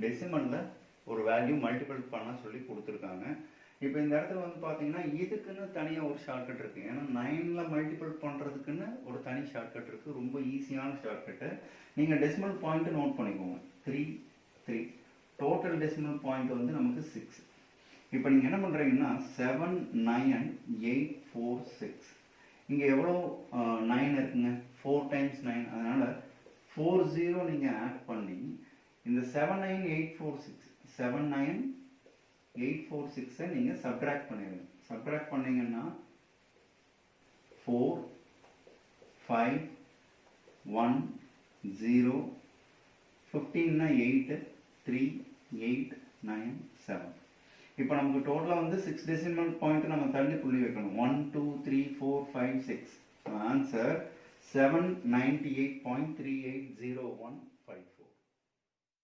டெசிமலில் ஒரு value multiple பண்ண சொல்லி கொடுத்துருக்காங்க. இப்போ இந்த இடத்துல வந்து பார்த்தீங்கன்னா இதுக்குன்னு தனியாக ஒரு ஷார்ட்கட் இருக்குது. ஏன்னா 9ல் மல்டிபிள் பண்ணுறதுக்குன்னு ஒரு தனி ஷார்ட்கட் இருக்குது. ரொம்ப ஈஸியான ஷார்ட்கட்டு. நீங்கள் டெசிமல் பாயிண்ட்டு நோட் பண்ணிக்கோங்க. 3 3 டோட்டல் டெசிமல் பாயிண்ட் வந்து நமக்கு 6. இப்போ நீங்கள் என்ன பண்ணுறீங்கன்னா 7 9 8 4 6 இங்கே எவ்வளோ 9 இருக்குங்க, 4 டைம்ஸ் 9, அதனால் 40 நீங்கள் ஆட் பண்ணி இந்த 7 9 8 4 6 7 9 8 4 6 நீங்கள் சப்ட்ராக்ட் பண்ணிடுங்க. சப்ட்ராக்ட் பண்ணீங்கன்னா 4 5 1 0 15 8 3 8 9 7. இப்போ நமக்கு டோட்டலாக வந்து 6 டெசிமல் பாயிண்ட் நம்ம தள்ளி புள்ளி வைக்கணும். 1 2 3 4 5 6. ஆன்சர் 798.3801.